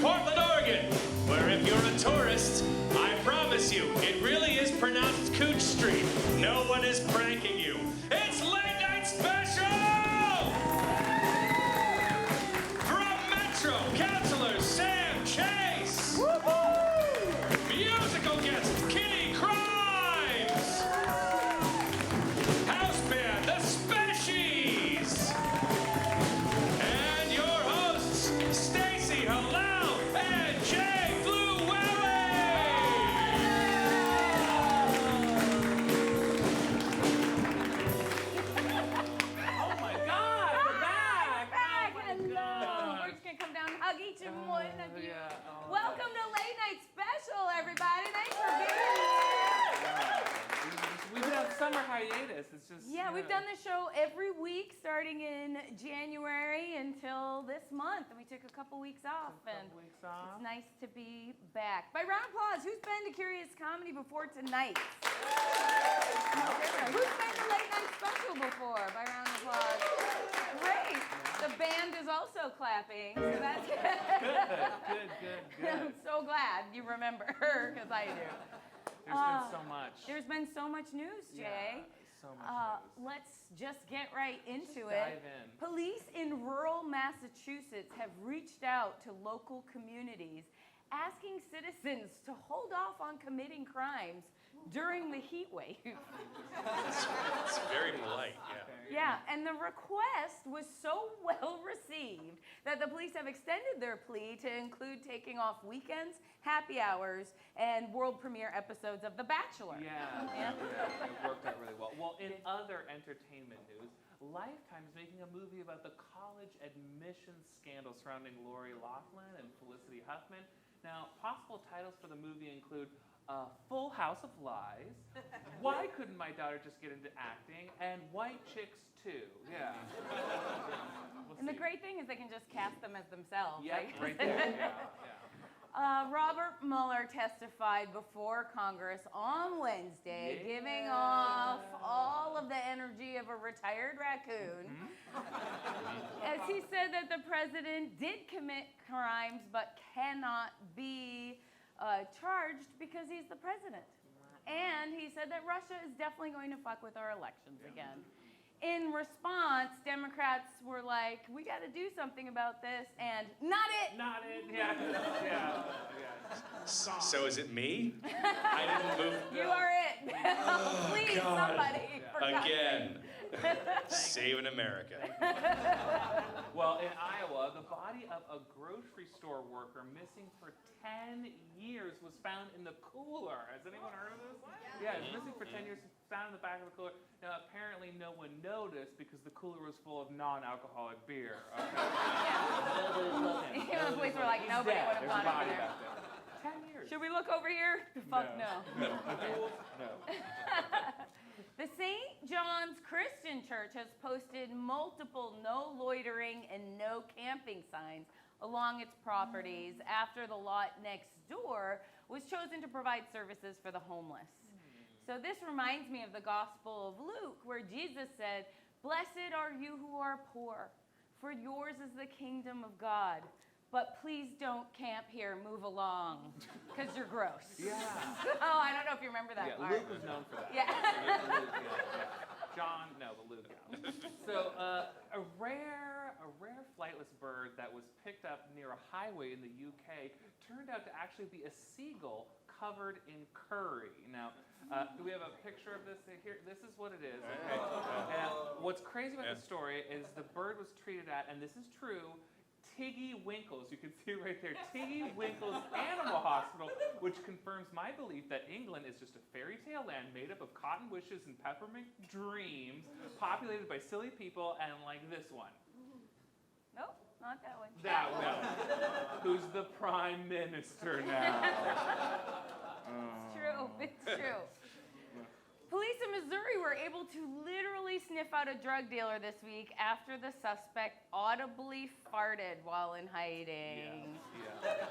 Portland, Oregon, where if you're a tourist, I promise you, it really is pronounced Cooch Street. No one is pranking you. It's Late Night Special! From Metro Councilor Sam Chase! Woo-hoo! Musical guest Cruimes! House band The Species! And your hosts, Stacey, Hallal, and Flewelling! Oh my God, we're back! Back. Oh my Hello. God. We're just gonna come down and hug each and one of you. Yeah. Oh, Welcome to Late Night Special, everybody. Thanks for being here. We've been on summer hiatus. It's just Yeah, we've done the show every week starting in January until this month, and we took a couple weeks off. And weeks off. it's nice to be back. By round of applause, who's been to Curious Comedy before tonight? Who's been to Late Night Special before? By round of applause. Great. The band is also clapping, so that's good. Good. I'm so glad you remember, because I do. There's been so much. There's been so much news, Jay. So much news. Let's just get right into Just it. dive in. Police in rural Massachusetts have reached out to local communities asking citizens to hold off on committing crimes during the heat wave. It's very polite, yeah. Yeah, and the request was so well received that the police have extended their plea to include taking off weekends, happy hours, and world premiere episodes of The Bachelor. Yeah, it worked out really well. Well, in other entertainment news, Lifetime is making a movie about the college admissions scandal surrounding Lori Loughlin and Felicity Huffman. Now, possible titles for the movie include Full House of Lies, Why Couldn't My Daughter Just Get Into Acting, and White Chicks 2. Yeah. And the great thing is they can just cast them as themselves. Yeah, like- right there. Yeah. Robert Mueller testified before Congress on Wednesday, Yeah. giving off all of the energy of a retired raccoon, as he said that the president did commit crimes but cannot be charged because he's the president. And he said that Russia is definitely going to fuck with our elections again. In response, Democrats were like, we got to do something about this, and not it. Not it. Yeah. So is it me? I didn't move. You are it. Please, God. somebody. for God's Again. Saving America. Well, in Iowa, the body of a grocery store worker missing for 10 years was found in the cooler. Has anyone heard of this? Yeah, it's missing for 10 years, found in the back of the cooler. Now, apparently no one noticed because the cooler was full of non-alcoholic beer. Okay? Nobody's looking. Even the police were like, He's nobody dead. would have There's gone a over body there. back there. 10 years. Should we look over here? Fuck no. No. No. The St. John's Christian Church has posted multiple no loitering and no camping signs along its properties after the lot next door was chosen to provide services for the homeless. So this reminds me of the Gospel of Luke, where Jesus said, "Blessed are you who are poor, for yours is the kingdom of God. But please don't camp here, move along, because you're gross." Yeah. Oh, I don't know if you remember that Yeah, part. Luke was known for that. Yeah. Luke, John, no, but Luke. Yeah. So a rare flightless bird that was picked up near a highway in the UK turned out to actually be a seagull covered in curry. Now, do we have a picture of this here? This is what it is. Okay. And what's crazy about the story is the bird was treated at, and this is true, Tiggy Winkle's, you can see right there, Tiggy Winkle's Animal Hospital, which confirms my belief that England is just a fairy tale land made up of cotton wishes and peppermint dreams, populated by silly people and like this one. Nope, not that one. That one. Who's the prime minister now? It's true, it's true. Police in Missouri were able to literally sniff out a drug dealer this week after the suspect audibly farted while in hiding. Yeah.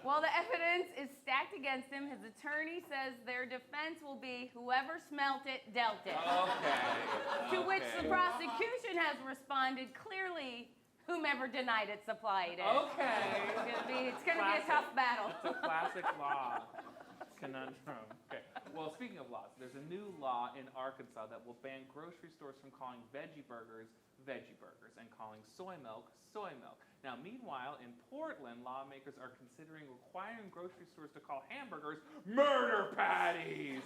While the evidence is stacked against him, his attorney says their defense will be whoever smelt it, dealt it. Okay. To which the prosecution has responded, clearly, whomever denied it supplied it. Okay. It's gonna be a tough battle. It's a classic law conundrum. Okay. Well, speaking of laws, there's a new law in Arkansas that will ban grocery stores from calling veggie burgers and calling soy milk. Now, meanwhile, in Portland, lawmakers are considering requiring grocery stores to call hamburgers murder patties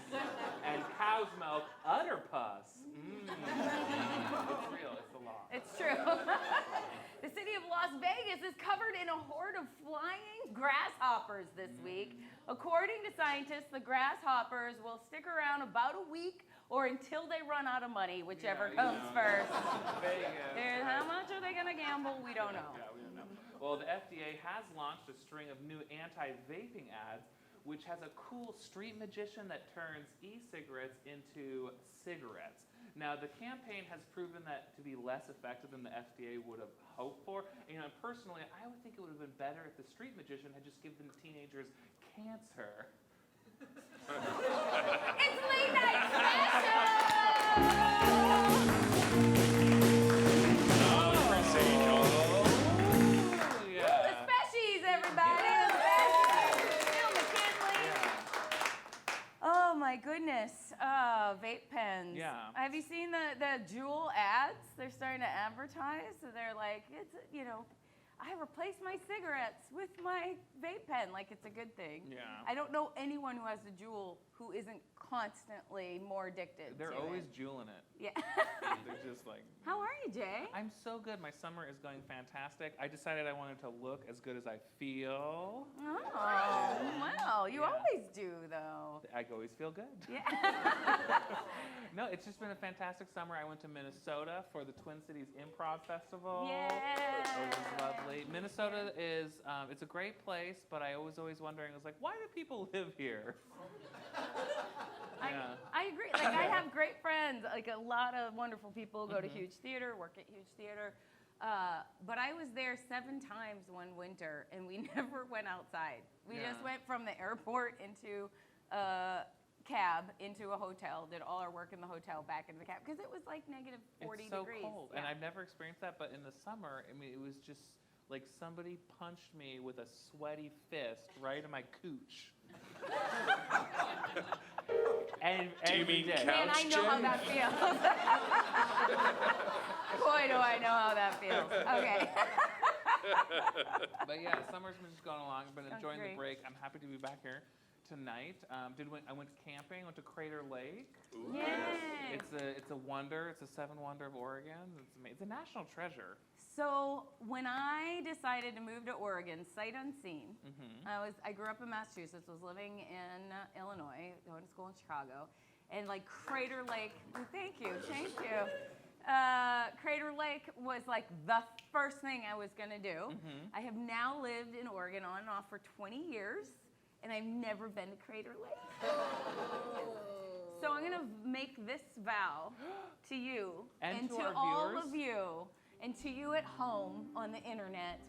and cow's milk udder pus. It's real. It's the law. It's true. The city of Las Vegas is covered in a horde of flying grasshoppers this week. According to scientists, the grasshoppers will stick around about a week or until they run out of money, whichever comes first. Vegas. How much are they going to gamble? We don't know. Yeah, we don't know. Well, the FDA has launched a string of new anti-vaping ads, which has a cool street magician that turns e-cigarettes into cigarettes. Now, the campaign has proven that to be less effective than the FDA would have hoped for. And personally, I would think it would have been better if the street magician had just given teenagers cancer. It's late night special! Yeah. The Specials, everybody! The Specials! Bill McKinley! Oh my goodness. Vape pens. Yeah. Have you seen the Juul ads? They're starting to advertise. So they're like, I replaced my cigarettes with my vape pen. Like, it's a good thing. Yeah. I don't know anyone who has a Juul who isn't constantly more addicted They're to always it. juuling it. Yeah. They're just like... How are you, Jay? I'm so good. My summer is going fantastic. I decided I wanted to look as good as I feel. Oh, well, you Yeah. always do, though. I always feel good. Yeah. No, it's just been a fantastic summer. I went to Minnesota for the Twin Cities Improv Festival. Yeah. It was lovely. Minnesota is, it's a great place, but I was always wondering, I was like, why do people live here? Yeah. I agree. Like, I have great friends. Like, a lot of wonderful people go to huge theater, work at huge theater. But I was there 7 times one winter, and we never went outside. We just went from the airport into a cab into a hotel, did all our work in the hotel, back into the cab, because it was like negative 40 it's so degrees. cold, and I've never experienced that, but in the summer, I mean, it was just like somebody punched me with a sweaty fist right in my cooch. And Do you mean couch, Man, I know how that feels. Boy, do I know how that feels. Okay. But yeah, summer's been just going along. I've been Sounds enjoying great. the break. I'm happy to be back here tonight. I went camping. Went to Crater Lake. Yay. It's a wonder. It's a 7 wonder of Oregon. It's a national treasure. So when I decided to move to Oregon, sight unseen, I grew up in Massachusetts, was living in Illinois, going to school in Chicago, and like Crater Lake, thank you. Crater Lake was like the first thing I was gonna do. I have now lived in Oregon on and off for 20 years, and I've never been to Crater Lake. So I'm gonna make this vow to you And to to our all viewers. of you and to you at home on the internet.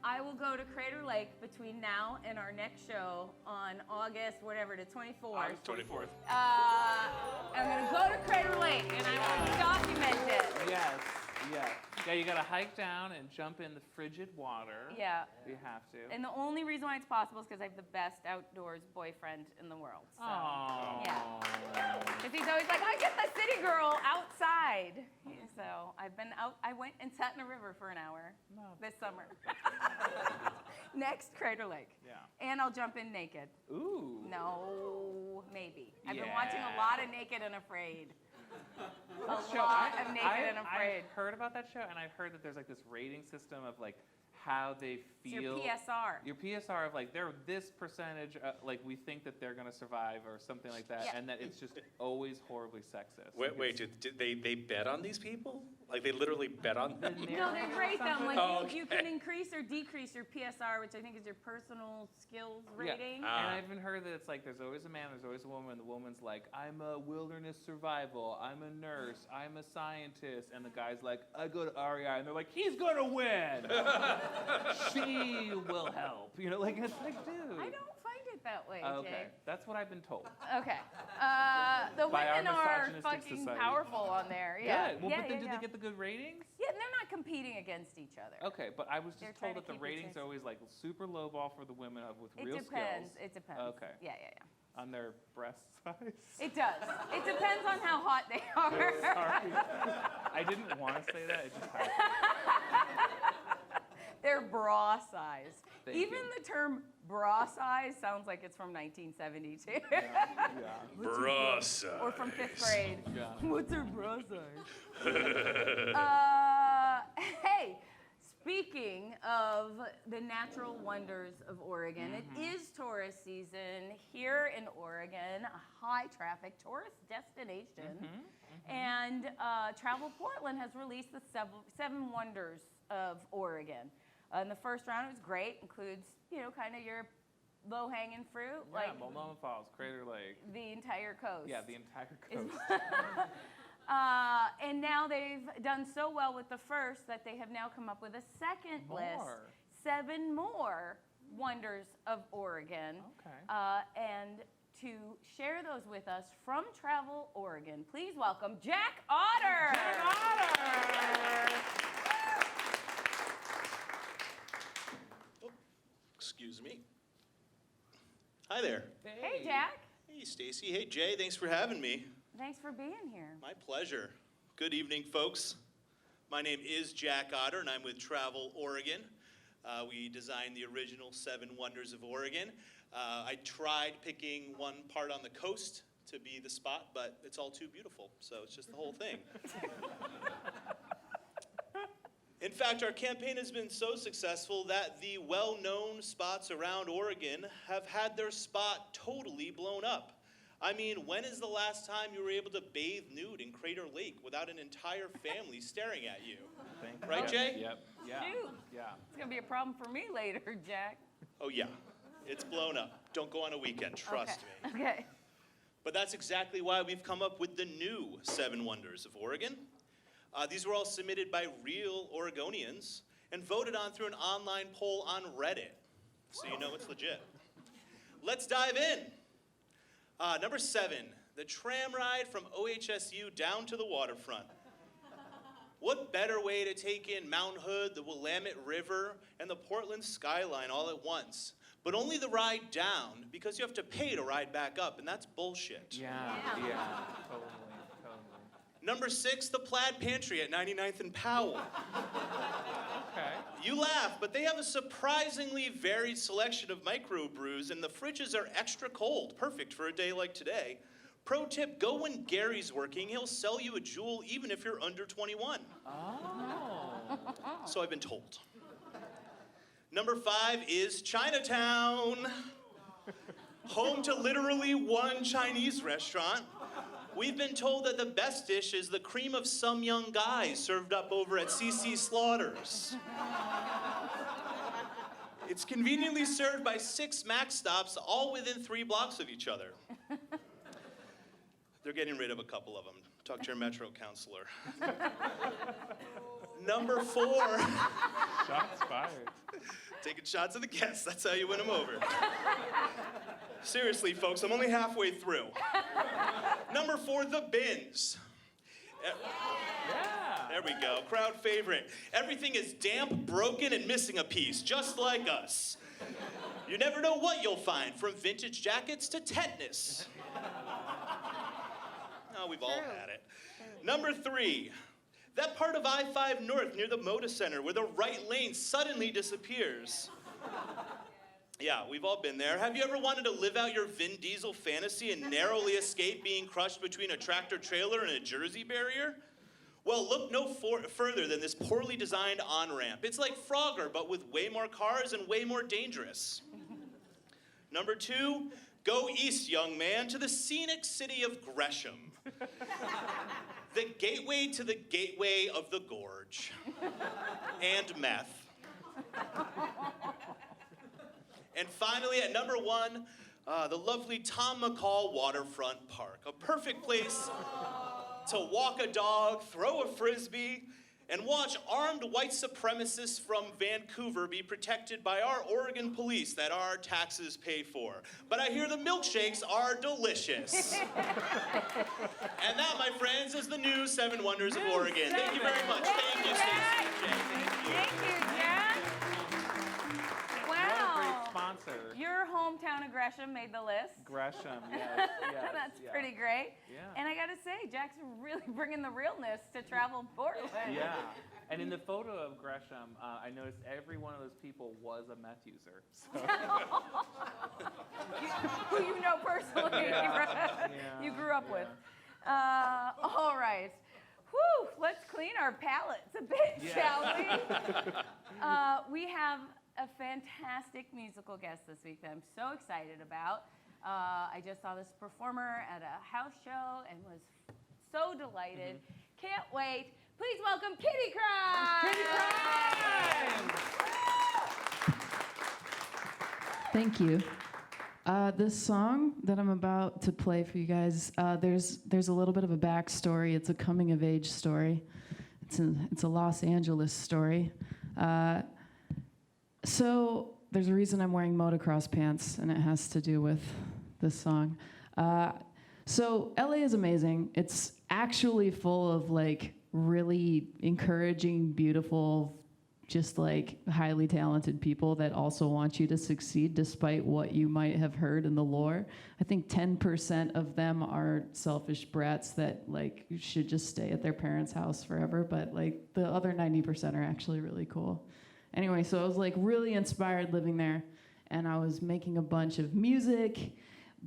I will go to Crater Lake between now and our next show on August, whatever, the 24th. August 24th. I'm gonna go to Crater Lake and I will document it. Yes. Yeah, you gotta hike down and jump in the frigid water. Yeah. You have to. And the only reason why it's possible is because I have the best outdoors boyfriend in the world. So, Aww. yeah. Because he's always like, I get the city girl outside. So I've been out. I went and sat in a river for an hour this summer. Next, Crater Lake. Yeah. And I'll jump in naked. Ooh. No, maybe. I've been Yeah. watching a lot of Naked and Afraid. A Show, lot of Naked and Afraid. I've heard about that show, and I've heard that there's like this rating system of like how they It's feel. your PSR. Your PSR of like they're this percentage, like we think that they're gonna survive or something like that, Yeah. and that it's just alys horribly sexist. Wait, did they bet on these people? Like they literally bet on them? No, they rate them. Like Oh, you can increase or decrease your PSR, which I think is your personal skills rating. And I've even heard that it's like there's always a man, there's always a woman. The woman's like, I'm a wilderness survival, I'm a nurse, I'm a scientist, and the guy's like, I go to REI, and they're like, he's gonna win. she will help. You know, like, it's like, dude. I don't find it that way, Okay, Jay. that's what I've been told. Okay. The By our women are misogynistic fucking society. powerful on there. Yeah. Good. Well, yeah, but then yeah, do yeah. they get the good ratings? Yeah, and they're not competing against each other. Okay, but I was They're just trying told to that the keep it ratings chase. are always like super low ball for the women with It real depends. skills. It depends. Okay. Yeah, yeah, yeah. On their breast size. It does. It depends on how hot they are. Sorry. I didn't want to say that. It just happened. Their bra size. Thank Even you. the term bra size sounds like it's from 1972. Yeah. Bra size. Or from 5th grade. Yeah. What's her bra size? Hey, speaking of the natural wonders of Oregon, it is tourist season here in Oregon, a high traffic tourist destination. And Travel Portland has released the seven wonders of Oregon. In the first round, it was great, includes, you know, kind of your low-hanging fruit, Yeah, like Multnomah Falls, Crater Lake. the entire coast. Yeah, the entire Is- coast. And now they've done so well with the first that they have now come up with a second list. More. 7 more wonders of Oregon. Okay. And to share those with us from Travel Oregon, please welcome Jack Otter. Jack Otter! Excuse me. Hi there. Hey, Jack. Hey, Stacey. Hey, Jay. Thanks for having me. Thanks for being here. My pleasure. Good evening, folks. My name is Jack Otter, and I'm with Travel Oregon. We designed the original 7 Wonders of Oregon. I tried picking one part on the coast to be the spot, but it's all too beautiful, so it's just the whole thing. In fact, our campaign has been so successful that the well-known spots around Oregon have had their spot totally blown up. I mean, when is the last time you were able to bathe nude in Crater Lake without an entire family staring at you? Right, Jay? Yep. Yeah. Shoot. Yeah. It's going to be a problem for me later, Jack. Oh, yeah. It's blown up. Don't go on a weekend, trust me. Okay. But that's exactly why we've come up with the new 7 Wonders of Oregon. These were all submitted by real Oregonians and voted on through an online poll on Reddit, so you know it's legit. Let's dive in. Number 7, the tram ride from OHSU down to the waterfront. What better way to take in Mount Hood, the Willamette River, and the Portland skyline all at once? But only the ride down, because you have to pay to ride back up, and that's bullshit. Yeah. Yeah. Yeah. Totally. Number 6, the Plaid Pantry at 99th and Powell. Okay. You laugh, but they have a surprisingly varied selection of microbrews, and the fridges are extra cold, perfect for a day like today. Pro tip, go when Gary's working. He'll sell you a jewel even if you're under 21. Oh. So I've been told. Number 5 is Chinatown. Home to literally one Chinese restaurant. We've been told that the best dish is the cream of some young guy served up over at CC Slaughter's. It's conveniently served by 6 Mac stops, all within 3 blocks of each other. They're getting rid of a couple of them. Talk to your Metro Councilor. Number 4. Shots fired. Taking shots at the guests, that's how you win them over. Seriously, folks, I'm only halfway through. Number 4, the bins. Yeah. There we go, crowd favorite. Everything is damp, broken, and missing a piece, just like us. You never know what you'll find, from vintage jackets to tetanus. Oh, we've all had it. Number 3, that part of I-5 North near the Moda Center where the right lane suddenly disappears. Yeah, we've all been there. Have you ever wanted to live out your Vin Diesel fantasy and narrowly escape being crushed between a tractor trailer and a Jersey barrier? Well, look no further than this poorly designed on-ramp. It's like Frogger, but with way more cars and way more dangerous. Number 2, go east, young man, to the scenic city of Gresham. The gateway to the gateway of the gorge. And meth. And finally, at number 1, the lovely Tom McCall Waterfront Park. A perfect place to walk a dog, throw a frisbee, and watch armed white supremacists from Vancouver be protected by our Oregon police that our taxes pay for. But I hear the milkshakes are delicious. And that, my friends, is the new 7 Wonders of Oregon. Thank you very much. Thank you, Stacey and Jay. Thank you, Jack. What a great Wow. sponsor. Your hometown of Gresham made the list. Gresham, yes, yes. That's yeah. pretty great. Yeah. And I gotta say, Jack's really bringing the realness to travel Portland. Yeah, and in the photo of Gresham, I noticed every one of those people was a meth user. So. Who you know personally, you grew up with. All right. Whew, let's clean our palates a bit, shall we? We have a fantastic musical guest this week that I'm so excited about. I just saw this performer at a house show and was so delighted. Can't wait. Please welcome Kitty Cryme! Kitty Cryme! Thank you. This song that I'm about to play for you guys, there's a little bit of a backstory. It's a coming of age story. It's a Los Angeles story. So there's a reason I'm wearing motocross pants, and it has to do with this song. So LA is amazing. It's actually full of like really encouraging, beautiful, just like highly talented people that also want you to succeed despite what you might have heard in the lore. I think 10% of them are selfish brats that like should just stay at their parents' house forever, but like the other 90% are actually really cool. Anyway, so I was like really inspired living there, and I was making a bunch of music,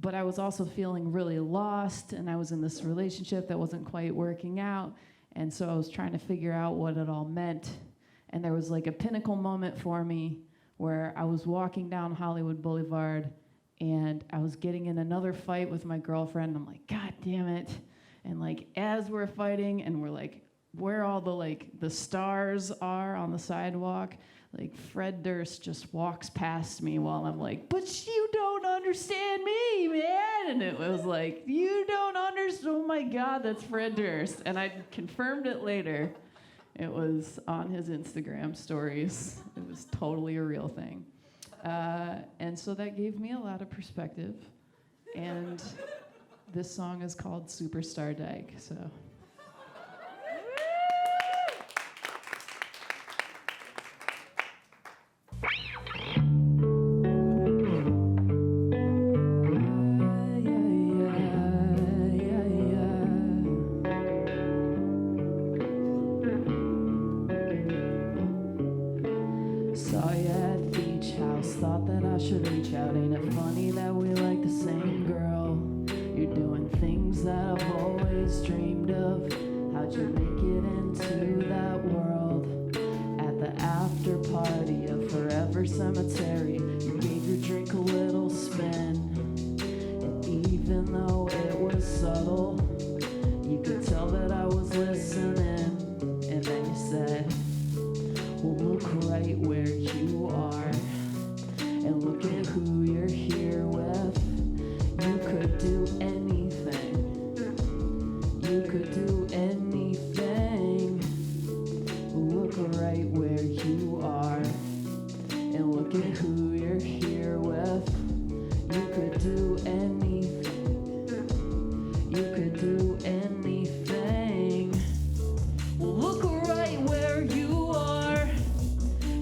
but I was also feeling really lost, and I was in this relationship that wasn't quite working out, and so I was trying to figure out what it all meant. And there was like a pinnacle moment for me where I was walking down Hollywood Boulevard and I was getting in another fight with my girlfriend. I'm like, God damn it. And like, as we're fighting and we're like, where all the stars are on the sidewalk, like Fred Durst just walks past me while I'm like, but you don't understand me, man. And it was like, you don't understand, oh my God, that's Fred Durst. And I confirmed it later. It was on his Instagram stories. It was totally a real thing. And so that gave me a lot of perspective. And this song is called Superstar Dyke, so. Cemetery, you gave your drink a little spin, and even though it was subtle, you could tell that I was listening. And then you said, well, look right where you are, and look at who you're here with. You could do anything. You could do anything. Look right where you are, and look at who you're here with. You could do anything. You could do anything. Well, look right where you are,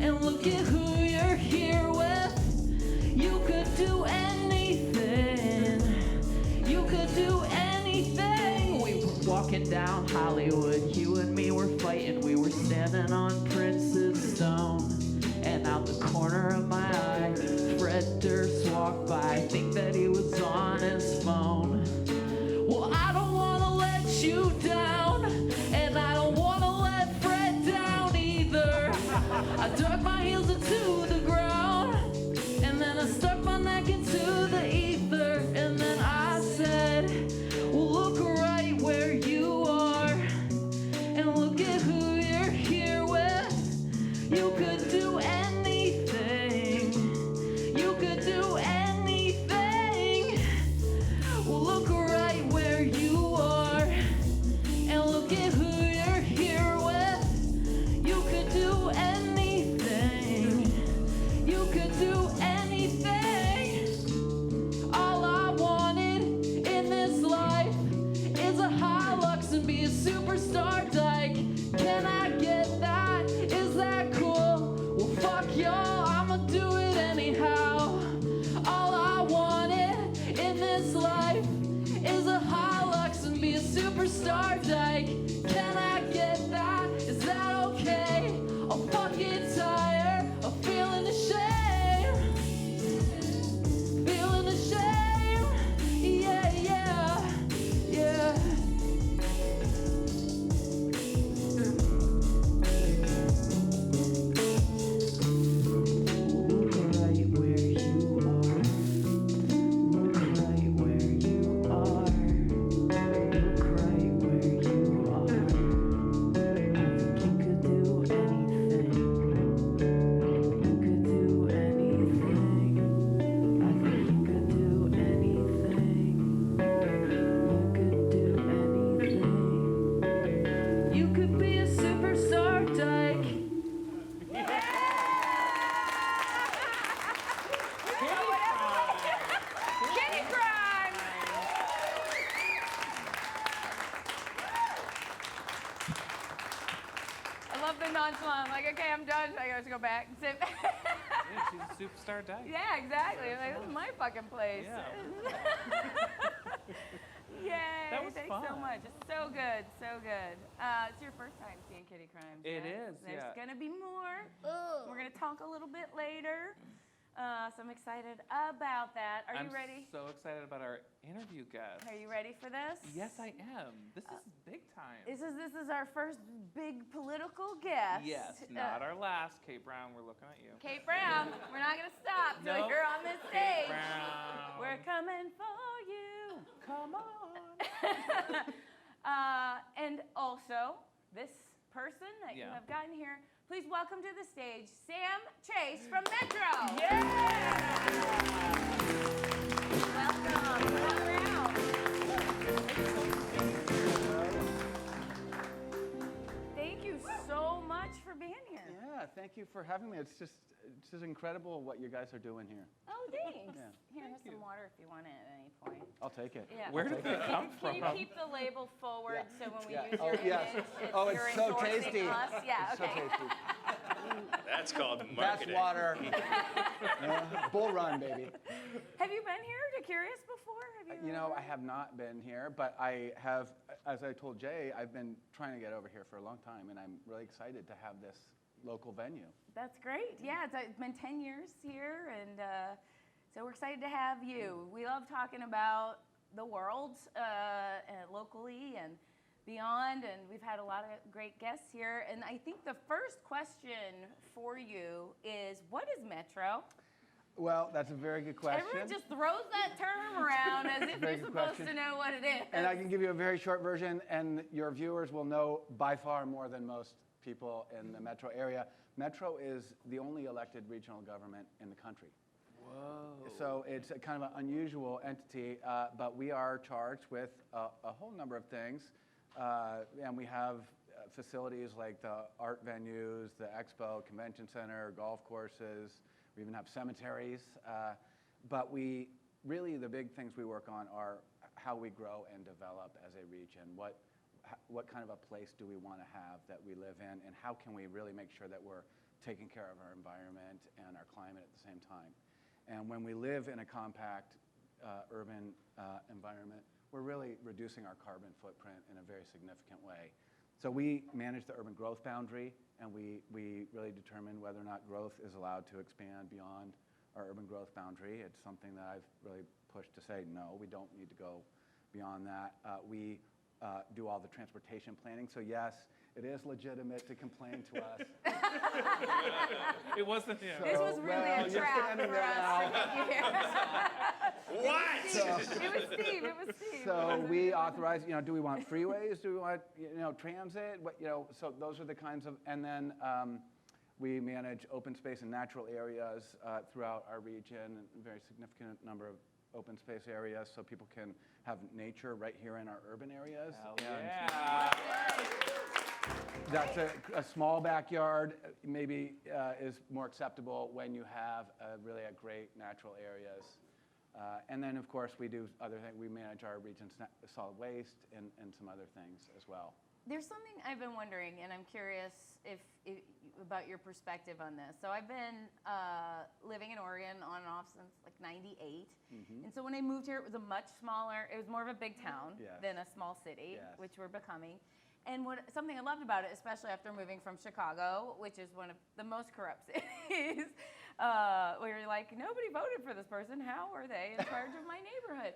and look at who you're here with. You could do anything. You could do anything. We were walking down Hollywood. You and me were fighting. We were standing on Prince's Stone. And out the corner of my eye, Fred Durst walked by. I think that he was on his phone. Well, I don't want to let you down, and I don't want to let Fred down either. I dug my heels into the ground, and then I stuck my neck into the ether. And then I said, well, look right where you are, and look at who you're here with. You could do anything. You could do anything. Well, Can I get that? Is that cool? Well, fuck y'all, I'ma do it anyhow. All I wanted in this life is a Hilux and be a superstar dyke. Can I get that? Is that okay? I'm fucking tired of feeling ashamed. Feeling ashamed. Yeah, yeah, yeah. Look right where you are. Look right where you are. Look right where you are. I think you could do anything. You could do anything. I think you could do anything. You could do anything. You could be a superstar dyke. Kitty Cruimes! I love the nonchalant. I'm like, okay, I'm done. I gotta go back and sit back. Yeah, she's a superstar dyke. Yeah, exactly. I'm like, this is my fucking place. Yeah. Yay. That was Thanks so fun. much. It's so good. So good. It's your first time seeing Kitty Cruimes. It right? is, There's yeah. gonna be more. We're gonna talk a little bit later. So I'm excited about that. Are you ready? I'm so excited about our interview guest. Are you ready for this? Yes, I am. This is big time. This is our first big political guest. Yes, not our last. Kate Brown, we're looking at you. Kate Brown. We're not gonna stop till Nope. you're on this Kate stage. Brown. We're coming for you. Come on. And also, this person that you Yeah. have gotten here, please welcome to the stage Sam Chase from Metro. Welcome. Come around. Thank you so much for being here. Yeah, thank you for having me. It's just incredible what you guys are doing here. Oh, thanks. Yeah. Here, have some water if you want it at any point. I'll take it. Yeah. Where did that come Can you from? keep the label forward so when we Yeah. use Oh, your yes. image, Oh, you're it's so endorsing tasty. us? Yeah, It's okay. so tasty. That's called That's marketing. water. Bull run, baby. Have you been here to Curious before? Have You know, I have not been here, but I have, as I told Jay, I've been trying to get over here for a long time, and I'm really excited to have this local venue. That's great. Yeah, it's been 10 years here, and so we're excited to have you. We love talking about the world locally and beyond, and we've had a lot of great guests here. And I think the first question for you is, what is Metro? Well, that's a very good question. Everyone just throws that term around as if Very you're good supposed question. to know what it is. And I can give you a very short version, and your viewers will know by far more than most people in the metro area. Metro is the only elected regional government in the country. Whoa. So it's a kind of an unusual entity, but we are charged with a whole number of things. And we have facilities like the art venues, the expo, convention center, golf courses. We even have cemeteries. But we really, the big things we work on are how we grow and develop as a region. What kind of a place do we want to have that we live in, and how can we really make sure that we're taking care of our environment and our climate at the same time? And when we live in a compact urban environment, we're really reducing our carbon footprint in a very significant way. So we manage the urban growth boundary, and we really determine whether or not growth is allowed to expand beyond our urban growth boundary. It's something that I've really pushed to say, no, we don't need to go beyond that. We do all the transportation planning. So yes, it is legitimate to complain to us. It wasn't him. This was really well, a you're trap standing for there us now. to get you here. What? It was Steve. It was Steve. So we authorize, do we want freeways? Do we want, transit? So those are the kinds of, and then we manage open space and natural areas throughout our region, a very significant number of open space areas so people can have nature right here in our urban areas. Hell And yeah. that's a small backyard maybe is more acceptable when you have really a great natural areas. And then, of course, we do other things. We manage our region's solid waste and some other things as well. There's something I've been wondering, and I'm curious if about your perspective on this. So I've been living in Oregon on and off since like '98, and so when I moved here, it was it was more of a big town than a small city, which we're becoming. And something I loved about it, especially after moving from Chicago, which is one of the most corrupt cities, where you're like, nobody voted for this person. How are they in charge of my neighborhood?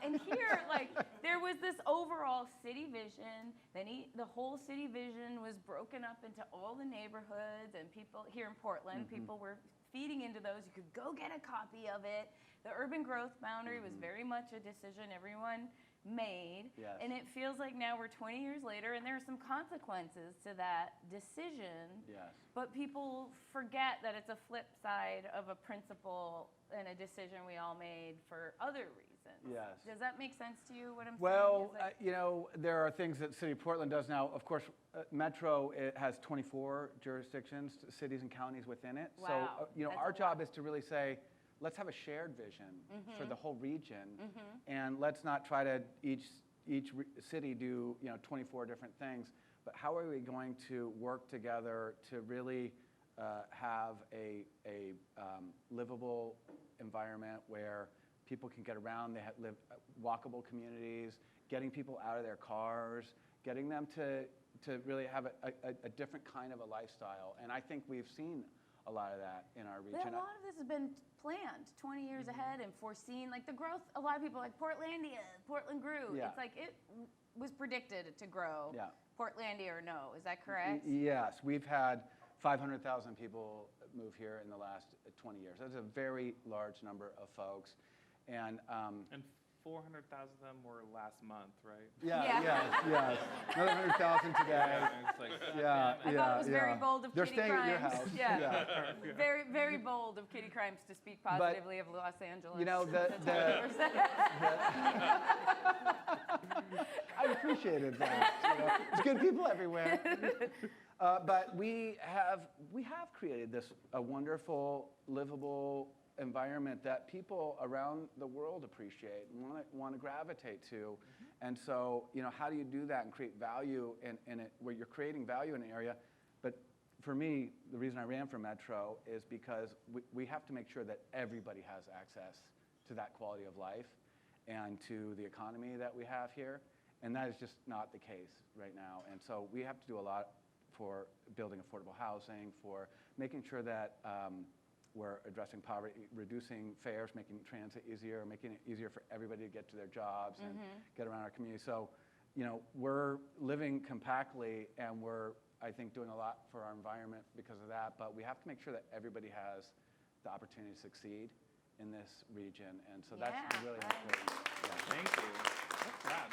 And here, like, there was this overall city vision. Then the whole city vision was broken up into all the neighborhoods, and people here in Portland, people were feeding into those. You could go get a copy of it. The urban growth boundary was very much a decision everyone made. Yes. And it feels like now we're 20 years later, and there are some consequences to that decision. Yes. But people forget that it's a flip side of a principle and a decision we all made for other reasons. Yes. Does that make sense to you, what I'm Well, saying? you know, there are things that City of Portland does now. Of course, Metro, it has 24 jurisdictions, cities and counties within it. Wow, So, you know, that's our a job lot. is to really say, let's have a shared vision for the whole region, and let's not try to each city do, you know, 24 different things. But how are we going to work together to really have a livable environment where people can get around, they live walkable communities, getting people out of their cars, getting them to really have a different kind of a lifestyle. And I think we've seen a lot of that in our region. But a lot of this has been planned 20 years ahead and foreseen, like the growth. A lot of people are like Portlandia, Portland grew. Yeah. It's like it was predicted to grow. Yeah. Portlandia or no, is that correct? Yes, we've had 500,000 people move here in the last 20 years. That's a very large number of folks. And 400,000 of them were last month, right? Yeah. Yes. Another 100,000 today. It's like, Yeah, I thought it was very bold of They're Kitty staying Cruimes. at your house. Yeah. Very, very bold of Kitty Cruimes to speak positively of Los Angeles. You know, I appreciated that. You know, there's good people everywhere. But we have created this a wonderful, livable environment that people around the world appreciate and want to gravitate to. And so, you know, how do you do that and create value in it, where you're creating value in an area? But for me, the reason I ran for Metro is because we have to make sure that everybody has access to that quality of life and to the economy that we have here. And that is just not the case right now. And so we have to do a lot for building affordable housing, for making sure that we're addressing poverty, reducing fares, making transit easier, making it easier for everybody to get to their jobs and get around our community. So, you know, we're living compactly, and we're, I think, doing a lot for our environment because of that. But we have to make sure that everybody has the opportunity to succeed in this region. And so that's really important. Yeah. Thank you. What's that?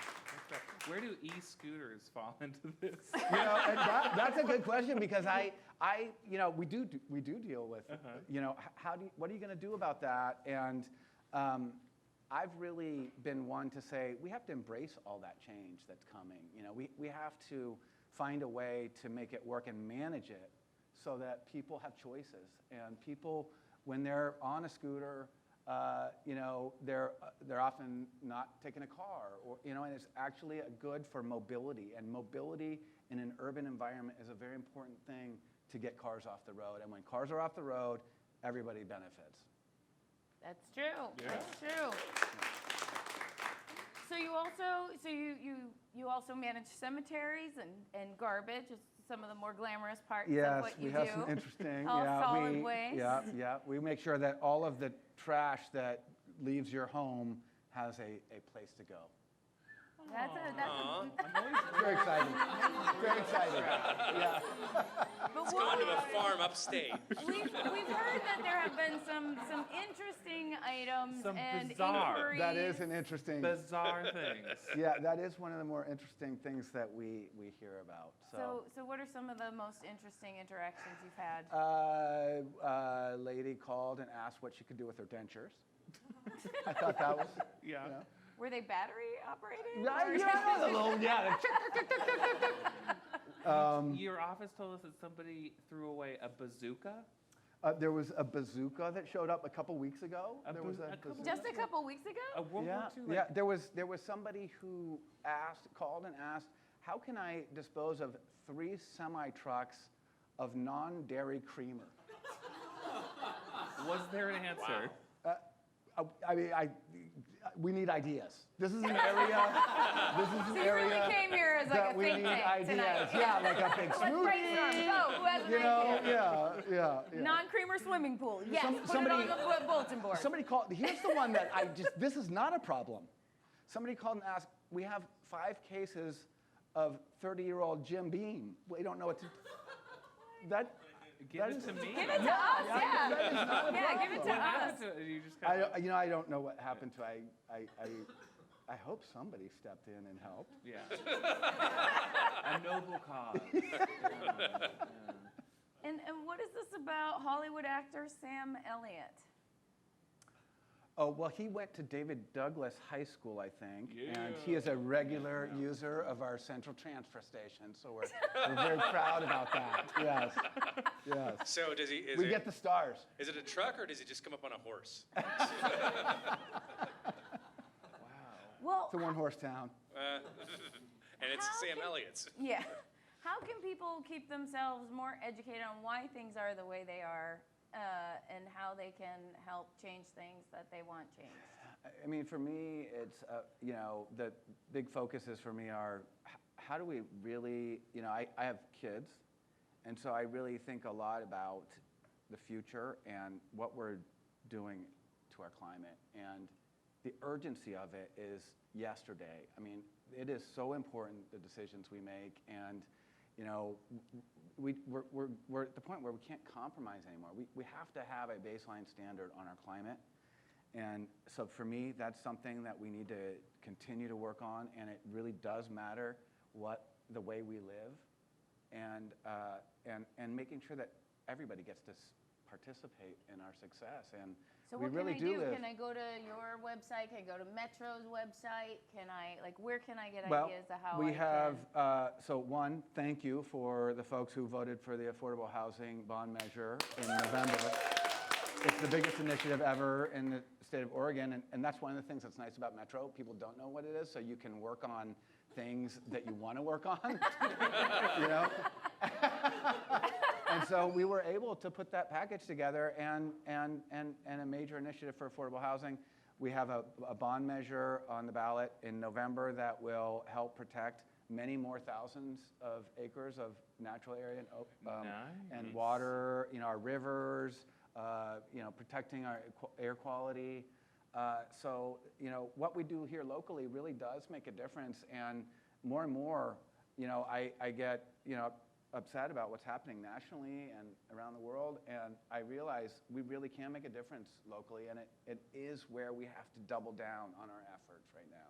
Where do e-scooters fall into this? You know, and that's a good question, because you know, we do deal with, you know, what are you going to do about that? And I've really been one to say we have to embrace all that change that's coming. You know, we have to find a way to make it work and manage it so that people have choices, and people, when they're on a scooter, you know, they're often not taking a car, or, you know, and it's actually good for mobility. And mobility in an urban environment is a very important thing to get cars off the road. And when cars are off the road, everybody benefits. That's true. Yeah. That's true. So you also manage cemeteries and garbage. Is some of the more glamorous parts of what you do. Yes, we have some interesting. All solid waste. Yeah. We make sure that all of the trash that leaves your home has a place to go. That's Very exciting. Very exciting. Yeah. But Going to a farm upstate. we've heard that there have been some interesting items Some and bizarre. inquiries. That is an interesting. Bizarre things. Yeah, that is one of the more interesting things that we hear about. So what are some of the most interesting interactions you've had? A lady called and asked what she could do with her dentures. I thought that was. Yeah. You know. Were they battery operated? Yeah, a little, yeah. Your office told us that somebody threw away a bazooka. There was a bazooka that showed up a couple weeks ago. There was a bazooka. Just a couple weeks ago? A World War II. Yeah. There was somebody who called and asked how can I dispose of 3 semi-trucks of non-dairy creamer? Was there an answer? I mean, we need ideas. This is an area. This is an So you area really came here as like that a we think need tank ideas. tonight. Yeah, like a big Let's brainstorm. smoothie. Go. Who has an You know, idea? yeah. Non-creamer swimming pool. Yes. Put it somebody- on the bulletin board. Somebody called. Here's the one that this is not a problem. Somebody called and asked. We have 5 cases of 30-year-old Jim Beam. We don't know what to. Give that it is- to me. Give it to us. Yeah. That is not a Yeah. Give it to What us. happened to you? Just kind of, I don't know what happened to. I hope somebody stepped in and helped. yeah. A noble cause. And what is this about Hollywood actor Sam Elliott? Oh, well, he went to David Douglas High School, I think, and he is a regular user of our central transfer station, so we're very proud about that. Yes, yes. So does he? We get the stars. Is it a truck or does he just come up on a horse? Well, It's a one-horse town. And it's How Sam can- Elliott's. yeah. How can people keep themselves more educated on why things are the way they are, and how they can help change things that they want changed? I mean, for me, it's, the big focuses for me are how do we really, I have kids, and so I really think a lot about the future and what we're doing to our climate. And the urgency of it is yesterday. I mean, it is so important, the decisions we make, and we're at the point where we can't compromise anymore. We have to have a baseline standard on our climate. And so for me, that's something that we need to continue to work on, and it really does matter the way we live, and making sure that everybody gets to participate in our success. And So we what really can I do? live. Can I go to your website? Can I go to Metro's website? Where can I get Well, ideas of how we I have, can? so one, thank you for the folks who voted for the affordable housing bond measure in November. It's the biggest initiative ever in the state of Oregon, and that's one of the things that's nice about Metro. People don't know what it is, so you can work on things that you want to work on, And so we were able to put that package together and a major initiative for affordable housing. We have a bond measure on the ballot in November that will help protect many more thousands of acres of natural area and water, our rivers, protecting our air quality. So, what we do here locally really does make a difference. And more, I get, upset about what's happening nationally and around the world, and I realize we really can make a difference locally, and it is where we have to double down on our efforts right now,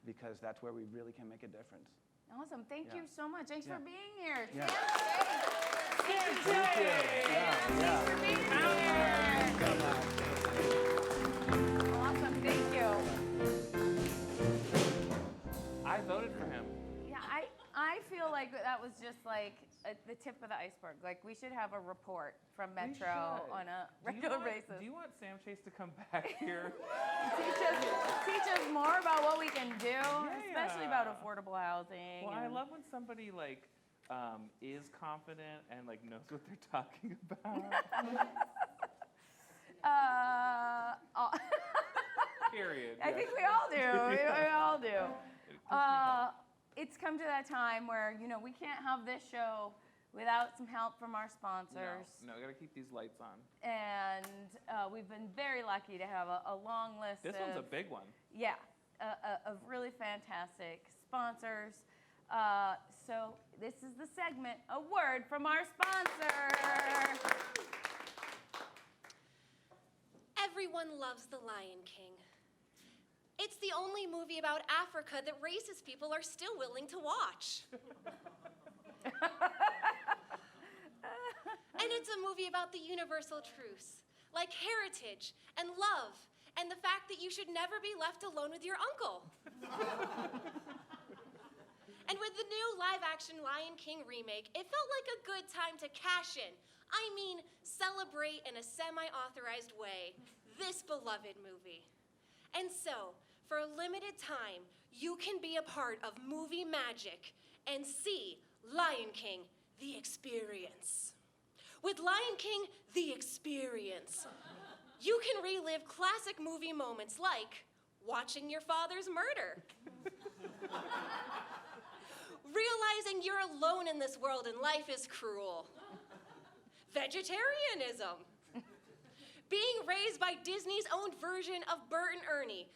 because that's where we really can make a difference. Awesome. Thank you Yeah. so much. Thanks for being here. Yeah. Sam Chase. Thank you. Thanks for being here. Awesome. Thank you. I voted for him. Yeah, I feel like that was just like the tip of the iceberg. Like we should have a report from We Metro should. on a Do you regular want- basis. Do you want Sam Chase to come back here? Teach us more about what we can do, especially about Yeah. affordable housing. Well, I and- love when somebody is confident and knows what they're talking about. Period. I think we all do. We all do. It's come to that time where we can't have this show without some help from our sponsors. No, gotta keep these lights on. And we've been very lucky to have a long list. This one's a big one. Yeah, of really fantastic sponsors. So this is the segment, a word from our sponsor. Everyone loves The Lion King. It's the only movie about Africa that racist people are still willing to watch. And it's a movie about the universal truths, like heritage and love, and the fact that you should never be left alone with your uncle. And with the new live-action Lion King remake, it felt like a good time to cash in. I mean, celebrate in a semi-authorized way this beloved movie. And so, for a limited time, you can be a part of movie magic and see Lion King, The Experience. With Lion King, The Experience, you can relive classic movie moments like watching your father's murder, realizing you're alone in this world and life is cruel, vegetarianism, being raised by Disney's own version of Bert and Ernie,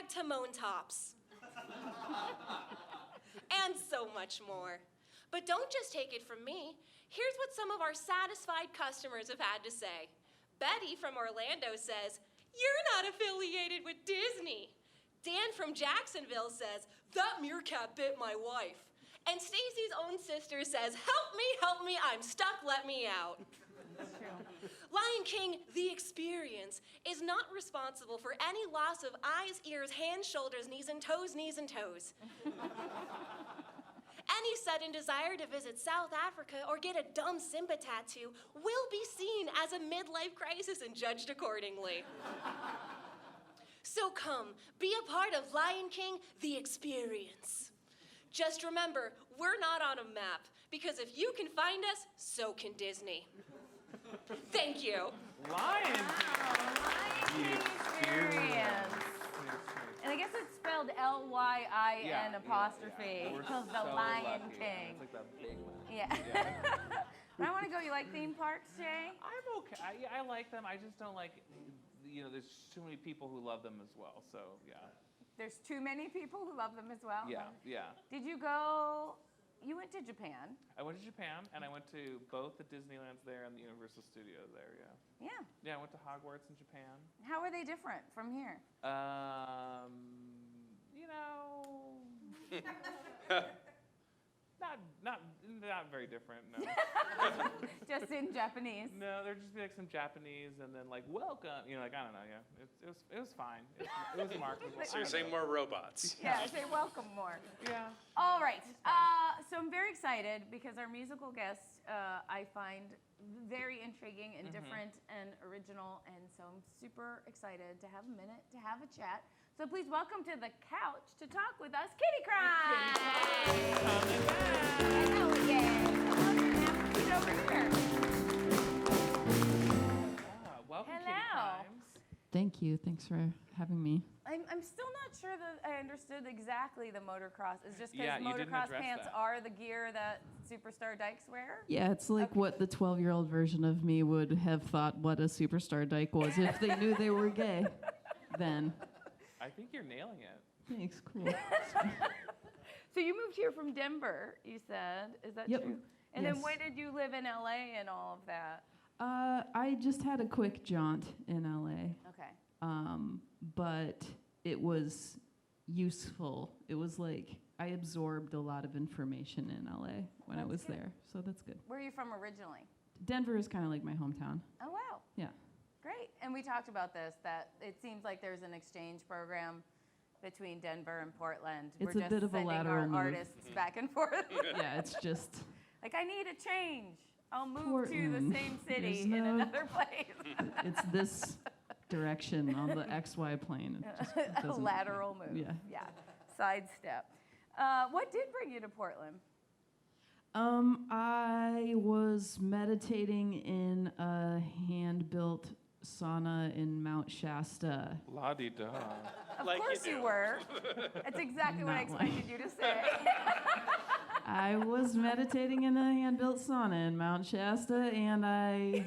#Timon Tops, and so much more. But don't just take it from me. Here's what some of our satisfied customers have had to say. Betty from Orlando says, "You're not affiliated with Disney." Dan from Jacksonville says, "That meerkat bit my wife." And Stacey's own sister says, help me, I'm stuck, let me out." That's true. Lion King, The Experience, is not responsible for any loss of eyes, ears, hands, shoulders, knees, and toes. Any sudden desire to visit South Africa or get a dumb Simba tattoo will be seen as a midlife crisis and judged accordingly. So come, be a part of Lion King, The Experience. Just remember, we're not on a map, because if you can find us, so can Disney. Thank you. Lion King. Lion King Experience. And I guess it's spelled Lyin apostrophe. We're Because the so Lion lucky. King. It's like the big one. Yeah. I want to go. You like theme parks, Jay? I'm okay. I like them. I just don't like, there's too many people who love them as well. So, yeah. There's too many people who love them as well. Yeah. Did you go? You went to Japan. I went to Japan, and I went to both the Disneylands there and the Universal Studios there, yeah. Yeah. Yeah, I went to Hogwarts in Japan. How are they different from here? Not very different, no. Just in Japanese. No, there'd just be like some Japanese, and then like welcome, I don't know, yeah. It was fine. It was marketable. So you're saying more robots. Yeah, say welcome more. Yeah. All right. So I'm very excited because our musical guest I find very intriguing and different and original, and so I'm super excited to have a minute to have a chat. So please welcome to the couch to talk with us, Kitty Cruimes. Coming back. Hello again. Have a seat over here. Welcome, Hello. Kitty Cruimes. Thank you. Thanks for having me. I'm still not sure that I understood exactly the motocross. It's just because Yeah, you didn't motocross address pants that. are the gear that superstar dykes wear. Yeah, it's like what the 12-year-old version of me would have thought what a superstar dyke was if they knew they were gay. Then. I think you're nailing it. Thanks, cool. So you moved here from Denver, you said. Is that Yep. true? And Yes. then when did you live in LA and all of that? I just had a quick jaunt in LA, Okay. but it was useful. It was like I absorbed a lot of information in LA when I That's was good. there, so that's good. Where are you from originally? Denver is kind of like my hometown. Oh, wow. Yeah. Great. And we talked about this, that it seems like there's an exchange program between Denver and Portland. It's We're a just bit of a sending lateral our move. artists back and forth. Yeah, it's just Like, I need a change. I'll move to Portland. the same city There's in no- another place. it's this direction on the XY plane. It just A doesn't- lateral move. Yeah. Sidestep. What did bring you to Portland? I was meditating in a hand-built sauna in Mount Shasta. La-di-da. Of Like you course you do. were. That's exactly what I Not like- expected you to say. I was meditating in a hand-built sauna in Mount Shasta, and I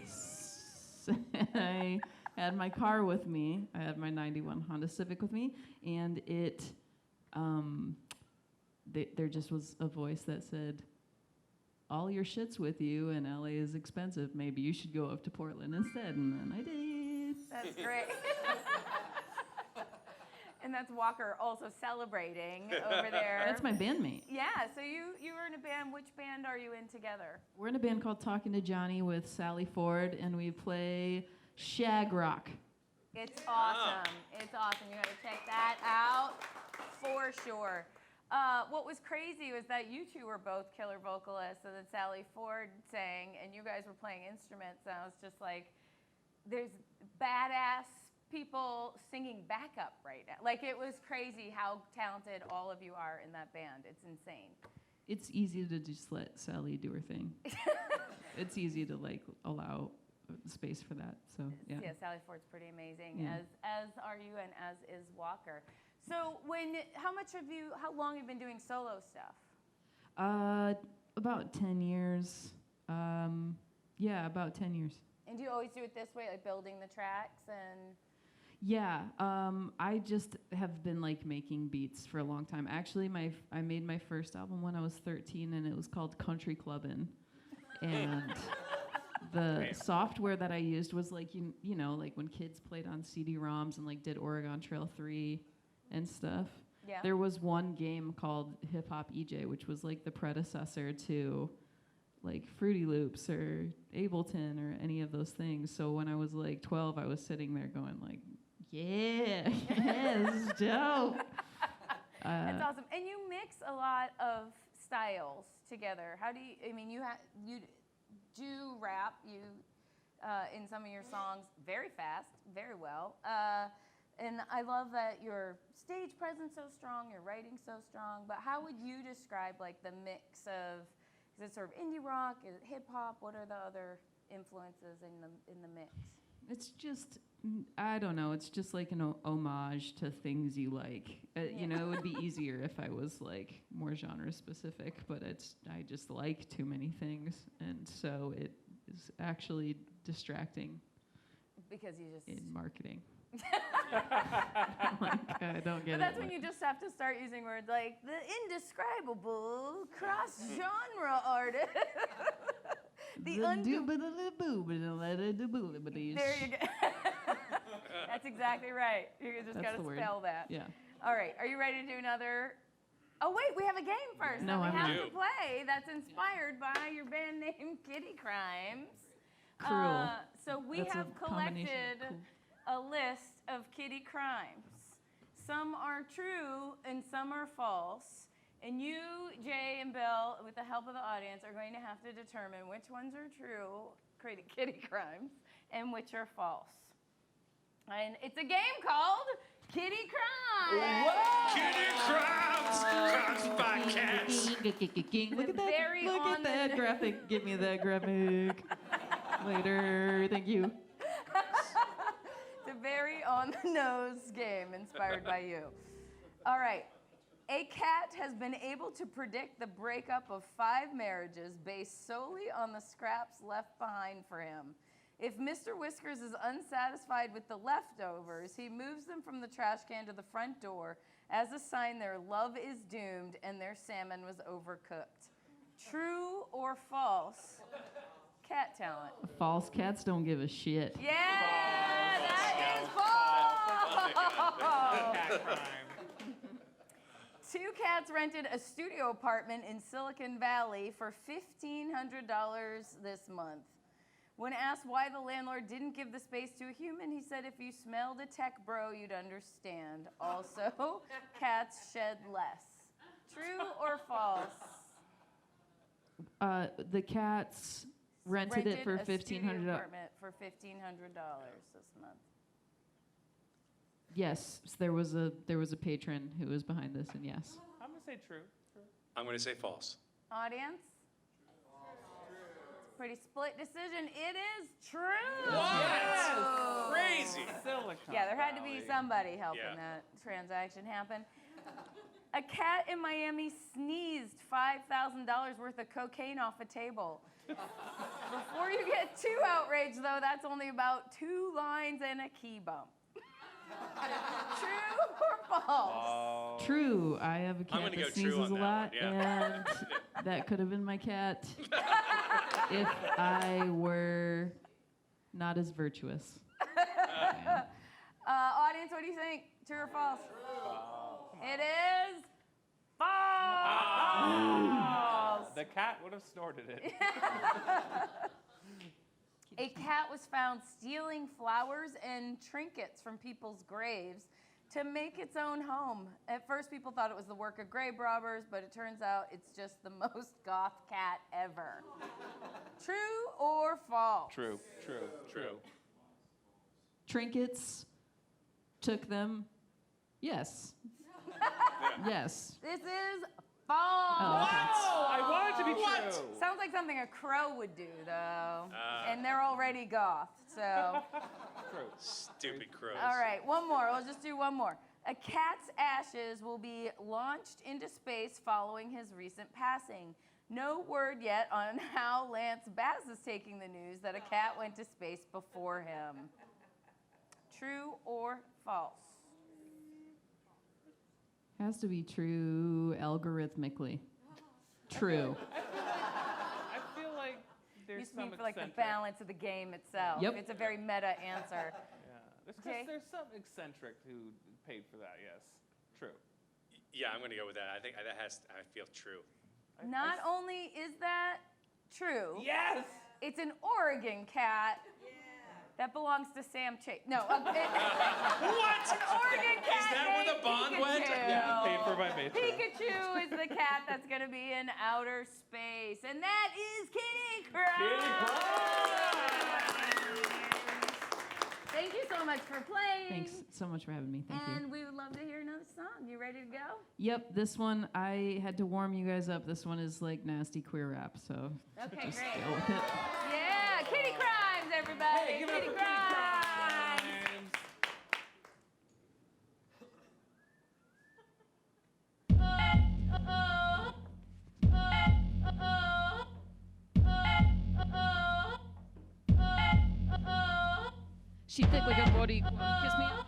had my car with me. I had my 91 Honda Civic with me, and there just was a voice that said, all your shit's with you, and LA is expensive. Maybe you should go up to Portland instead, and then I did. That's great. And that's Walker also celebrating over there. That's my bandmate. Yeah, so you were in a band. Which band are you in together? We're in a band called Talking to Johnny with Sally Ford, and we play shag rock. It's awesome. It's awesome. You got to check that out for sure. What was crazy was that you two were both killer vocalists, and then Sally Ford sang, and you guys were playing instruments, and I was just like, there's badass people singing backup right now. Like, it was crazy how talented all of you are in that band. It's insane. It's easy to just let Sally do her thing. It's easy to like allow space for that. So yeah. Yeah, Sally Ford's pretty amazing, Yeah. as are you, and as is Walker. So how long have you been doing solo stuff? About 10 years. Yeah, about 10 years. And do you always do it this way, like building the tracks and? Yeah, I just have been like making beats for a long time. Actually, I made my first album when I was 13, and it was called Country Clubbin'. And the software that I used was like you know like when kids played on CD-ROMs and like did Oregon Trail 3 and stuff. Yeah. There was one game called Hip Hop EJ, which was like the predecessor to like Fruity Loops or Ableton or any of those things. So when I was like 12, I was sitting there going like, yeah, this is dope. That's awesome. And you mix a lot of styles together. How do you? I mean, you do rap. In some of your songs very fast, very well. And I love that your stage presence so strong, your writing so strong. But how would you describe like the mix of? Is it sort of indie rock? Is it hip hop? What are the other influences in the mix? It's just, I don't know. It's just like an homage to things you like. You know, it would be easier if I was like more genre specific, but I just like too many things, and so it is actually distracting. Because you just in marketing. Like, I don't get it. But that's when you just have to start using words like the indescribable cross-genre artist. There you go. That's exactly right. You just got to spell that. Yeah. All right. Are you ready to do another? Oh, wait. We have a game first No, that we I'm have not. to play that's inspired by your band name, Kitty Cruimes. Cruel. So we That's a have combination collected of a list of kitty crimes. Some are true and some are false. And you, Jay and Bill, with the help of the audience, are going to have to determine which ones are true, kitty crimes, and which are false. And it's a game called Kitty Crimes. Kitty Cruimes! Crimes by cats! Look at that! Very Look on at that the- graphic! Give me that graphic. Later. Thank you. It's a very on-the-nose game inspired by you. All right. A cat has been able to predict the breakup of 5 marriages based solely on the scraps left behind for him. If Mr. Whiskers is unsatisfied with the leftovers, he moves them from the trash can to the front door as a sign their love is doomed and their salmon was overcooked. True or false? Cat talent. False. Cats don't give a shit. Yeah, that is false. Cat crime. 2 cats rented a studio apartment in Silicon Valley for $1,500 this month. When asked why the landlord didn't give the space to a human, he said, if you smelled a tech bro, you'd understand. Also, cats shed less. True or false? The cats rented it for a studio $1,500. apartment for $1,500 this month. Yes, there was a patron who was behind this, and yes. I'm gonna say true. I'm going to say false. Audience? It's a pretty split decision. It is true. What? Crazy. Silicon Yeah, there had to be Valley. somebody helping Yeah. that transaction happen. A cat in Miami sneezed $5,000 worth of cocaine off a table. Before you get too outraged, though, that's only about 2 lines and a key bump. True or false? True. I have a cat gonna go that true sneezes on a that lot, one, yeah. and that could have been my cat if I were not as virtuous. Audience, what do you think? True or false? It is false. The cat would have snorted it. A cat was found stealing flowers and trinkets from people's graves to make its own home. At first, people thought it was the work of grave robbers, but it turns out it's just the most goth cat ever. True or false? True. Trinkets took them. Yes. Yes. This is False. Oh, okay. Oh, I want it to be true. Sounds like something a crow would do, though. And they're already goth, so. True. Stupid crows. All right, one more. We'll just do one more. A cat's ashes will be launched into space following his recent passing. No word yet on how Lance Bass is taking the news that a cat went to space before him. True or false? Has to be true algorithmically. True. I feel like there's You some mean for like the eccentric. balance of the game itself. Yep. It's a very meta answer. Yeah. Jay? There's some eccentric who paid for that, yes. True. Yeah, I'm gonna go with that. I think that I feel true. Not only is that true, Yes! it's an Oregon cat that belongs to Sam Chase. No, What? an Oregon cat. Is that where the named bond went? Pikachu. Yeah, paid for by Metro. Pikachu is the cat that's going to be in outer space, and that is Kitty Cruise. Kitty Cruise! Thank you so much for playing. Thanks so much for having me. Thank you. And we would love to hear another song. You ready to go? Yep, this one, I had to warm you guys up. This one is like nasty queer rap, so Okay, just great. go with it. Yeah, Kitty Crimes, everybody. Hey, give it up Kitty for Kitty Crimes. Crimes! She thick like a body, kiss me on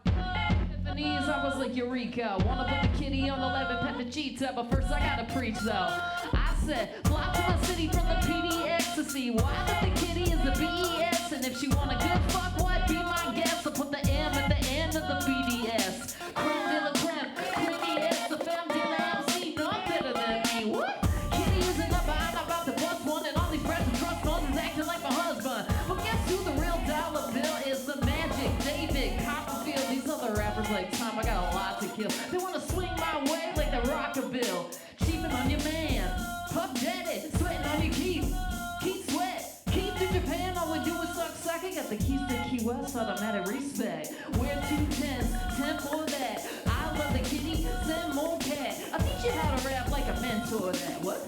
the cheek, Epiphanies, I was like Eureka. Wanna put the kitty on the levee, pet the cheetah, but first I gotta preach though. I said, block to my city from the PD ecstasy. Why that the kitty is the BES, and if she want a good fuck, what? Be my guest. I put the M at the end of the BDS. Creme de la creme, creamy S, the femme de la MC, no better than me. What? Kitty isn't up, I'm about to bust one, and all these breasts and trust funds is acting like my husband. But guess who the real dollar bill is? The Magic David Copperfield. These other rappers like Tom, I got a lot to kill. They wanna swing my way like the Rockabill. Cheaping on your man, Puff Daddy, sweating on your Keith. Keith Sweat, Keith to Japan, all we do is suck. I got the keys to Key West, automatic respect. Wear 210s, 10 for that. I love the kitty, send more cat. I teach you how to rap like a mentor that. What?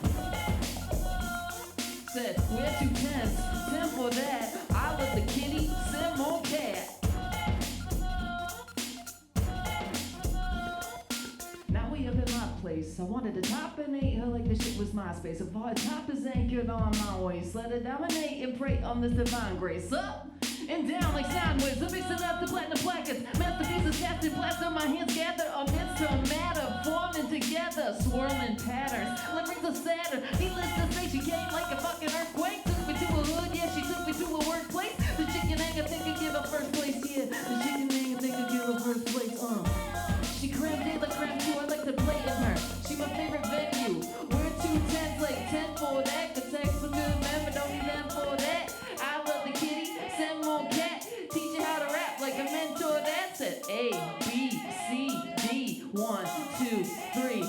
Said, wear 210s, 10 for that. I love the kitty, send more cat. Now we up in my place. I wanted to dominate her like the shit was MySpace. If our top is anchored on my waist, let it dominate and pray on this divine grace. Up and down like sound waves. I'm mixing up the platinum placards. Masterpieces cast in plaster. My hands gather amidst her matter, forming together, swirling patterns. Like rings of Saturn. Needless to say, she came like a fucking earthquake. Took me to a hood, yeah, she took me to a workplace. The chicken ain't gonna think I give her first place, yeah. The chicken ain't gonna think I give her first place, She crammed in the crap too, I like to play in her. She my favorite venue. We're 210s like 10 for that. Could take some good men, but don't need them for that. I love the kitty, send more cat. Teach you how to rap like a mentor that said A, B, C, D, 1, 2, 3,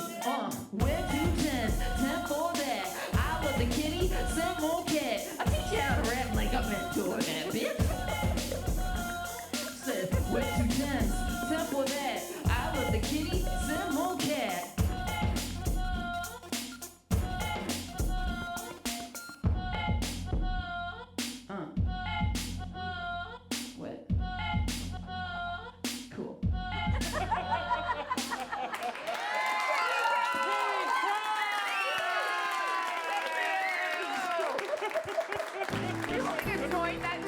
We're 210s, 10 for that. I love the kitty, send more cat. I teach you how to rap like a mentor that, bitch. Said, we're 210s, 10 for that. I love the kitty, send more cat. What? Cool. You should have joined that